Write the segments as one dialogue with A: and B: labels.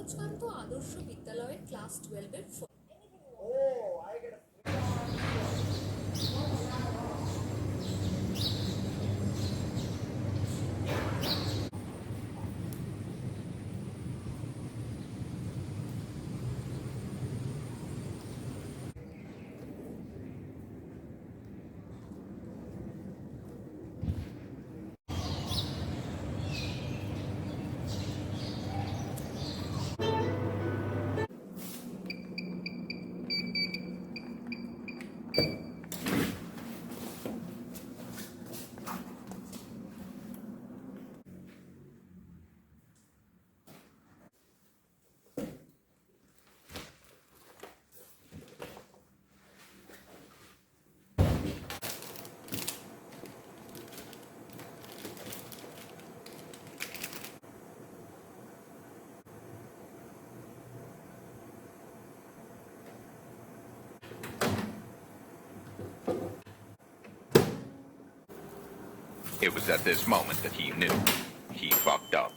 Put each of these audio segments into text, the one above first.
A: সমাজকান্ত আদর্শ বিদ্যালয়ের class 12-এর
B: It was at this moment that he knew he fucked up.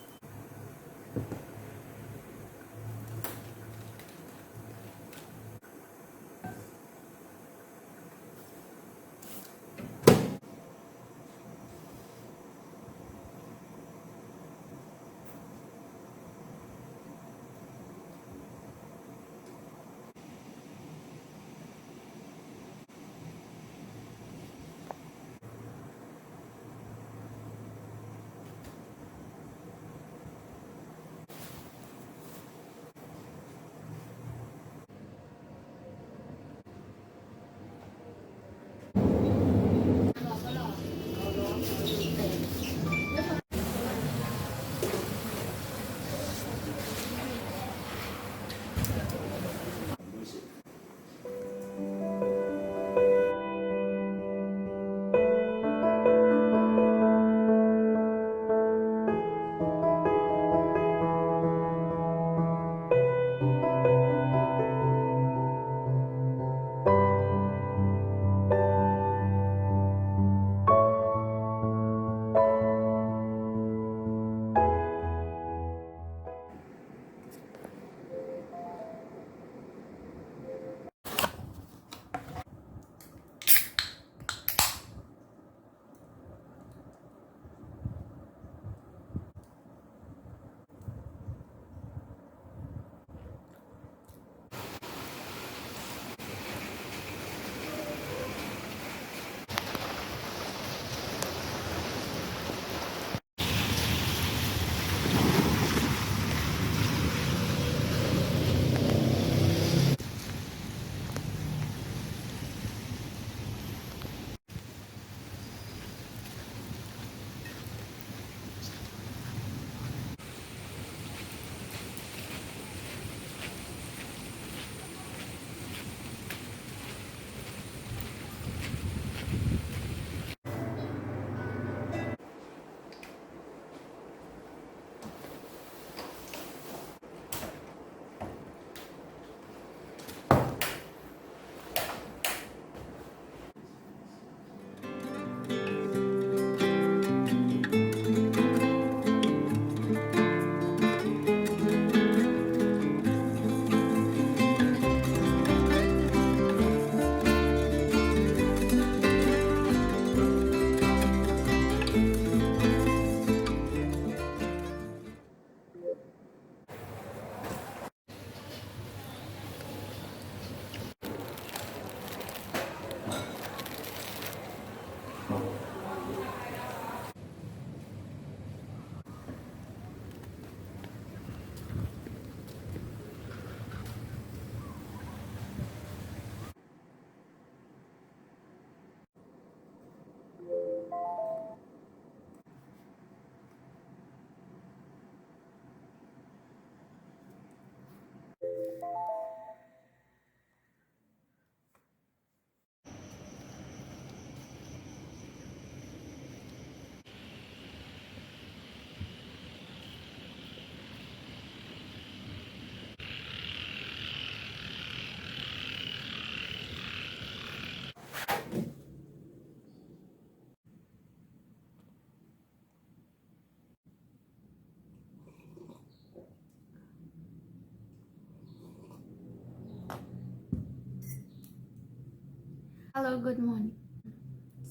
C: Hello, good morning.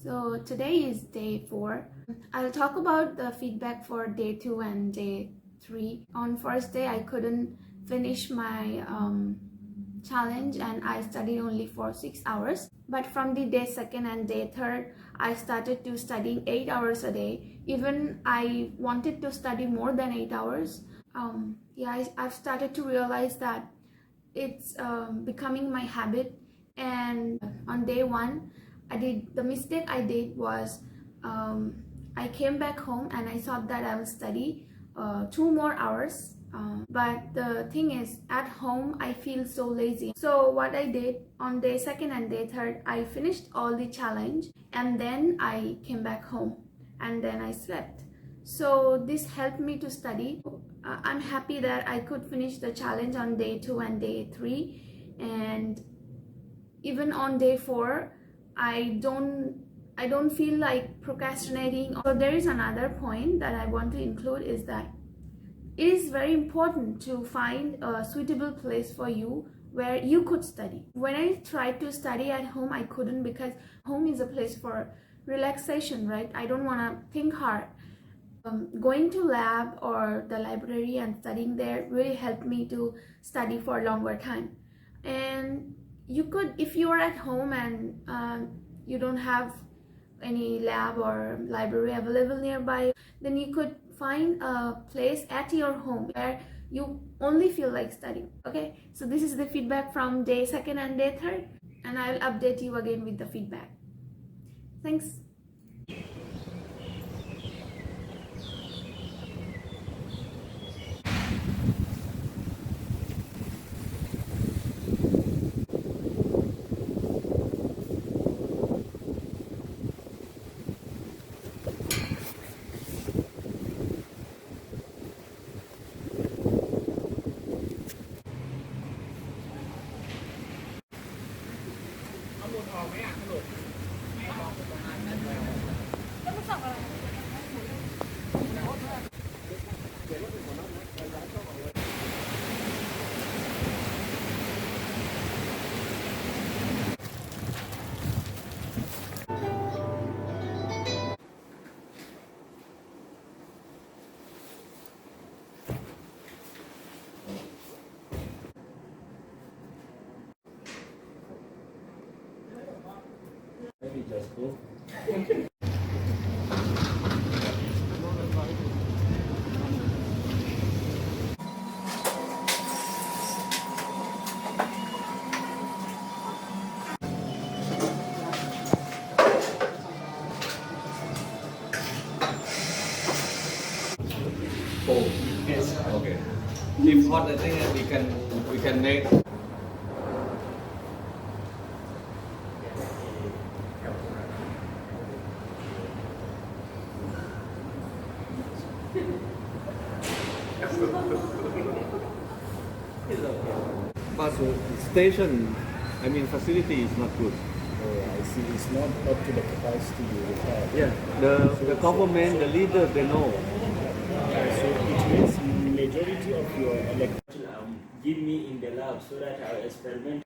C: So today is day 4. I'll talk about the feedback for day 2 and day 3. On first day, I couldn't finish my challenge and I studied only for 6 hours. But from the day 2nd and day 3rd, I started to study 8 hours a day. Even I wanted to study more than 8 hours. I've started to realize that it's becoming my habit. And on day 1, the mistake I did was I came back home and I thought that I will study 2 more hours, but the thing is, at home I feel so lazy. So what I did on day 2nd and day 3rd, I finished all the challenge and then I came back home and then I slept. So this helped me to study. I'm happy that I could finish the challenge on day 2 and day 3, and even on day 4 I don't feel like procrastinating. So there is another point that I want to include, is that it is very important to find a suitable place for you where you could study. When I tried to study at home, I couldn't, because home is a place for relaxation, right? I don't want to think hard. Going to lab or the library and studying there really helped me to study for a longer time. And you could, if you are at home and you don't have any lab or library available nearby, then you could find a place at your home where you only feel like studying. Okay, so this is the feedback from day 2nd and day 3rd, and I will update you again with the feedback. Thanks.
D: Maybe just go. Oh, yes. Okay. If hot, I think we can make. But station, I mean facility is not good.
E: Oh, I see. It's not up to the capacity you require.
D: Yeah, the government, the leader, they know.
E: So it means majority of your
F: give me in the lab so that I'll experiment.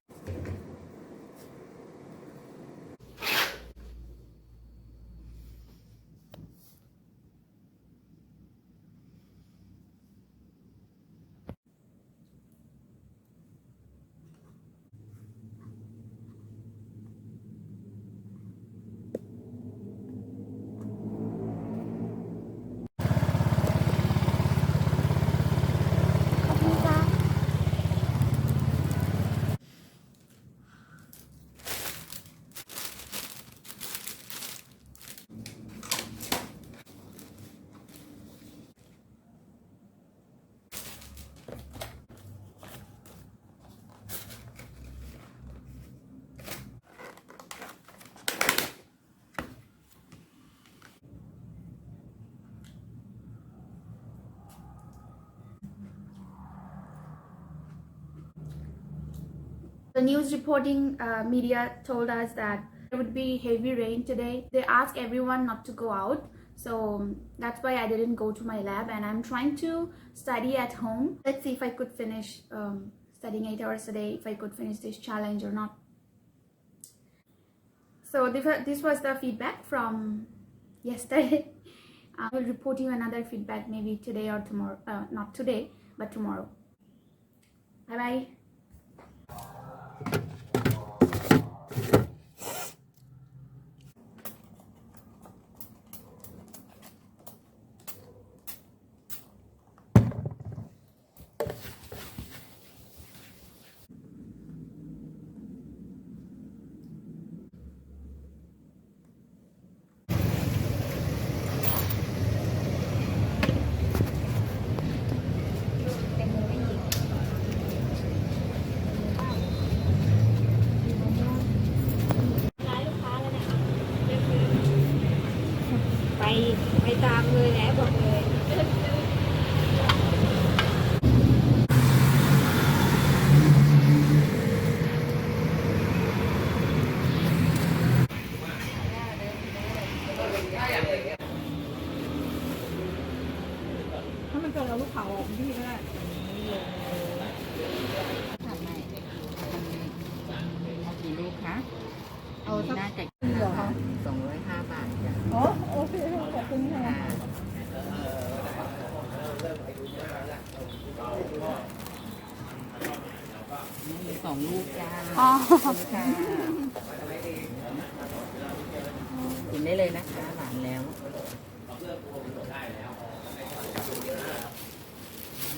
C: The news reporting media told us that there would be heavy rain today. They asked everyone not to go out. So that's why I didn't go to my lab, and I'm trying to study at home. Let's see if I could finish studying 8 hours a day, if I could finish this challenge or not. So this was the feedback from yesterday. I will report you another feedback maybe today or tomorrow. Not today, but tomorrow. Bye bye.
G: ไปตามเลยแหละบอกเลย ถ้ามันเกิดเราลูกเผาออกพี่ก็ได้ทำไมเอากี่ลูกคะเอาน่าจะ205 บาทจ้ะอ๋อโอเคขอบคุณค่ะ2 ลูกจ้าอ๋อค่ะกินได้เลยนะคะหวานแล้ว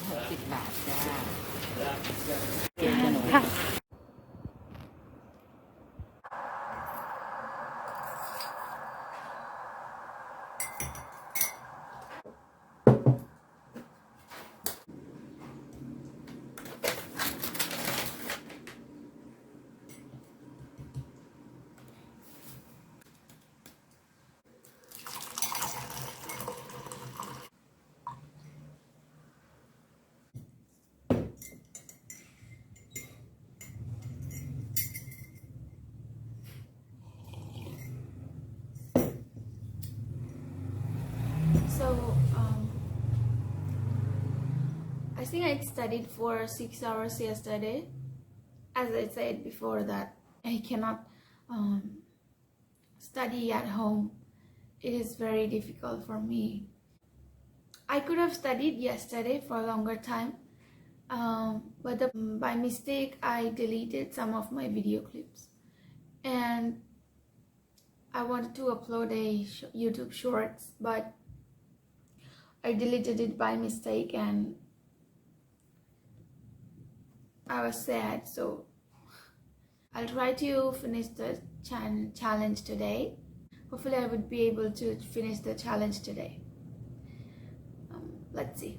G: 60 บาทจ้าค่ะ
C: So I think I studied for 6 hours yesterday. As I said before that I cannot study at home. It is very difficult for me. I could have studied yesterday for a longer time, but by mistake I deleted some of my video clips, and I wanted to upload a YouTube shorts, but I deleted it by mistake and I was sad. So I'll try to finish the challenge today. Hopefully I would be able to finish the challenge today. Let's see.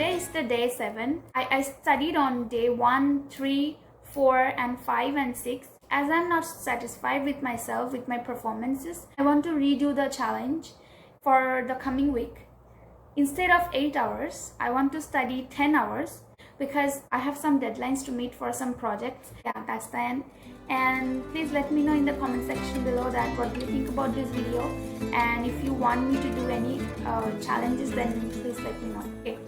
C: Today is the day 7. I studied on day 1, 3, 4 and 5 and 6. As I'm not satisfied with myself, with my performances, I want to redo the challenge for the coming week. Instead of 8 hours, I want to study 10 hours because I have some deadlines to meet for some projects. Yeah, that's the end. And please let me know in the comment section below that what do you think about this video, and if you want me to do any challenges, then please let me know. Okay.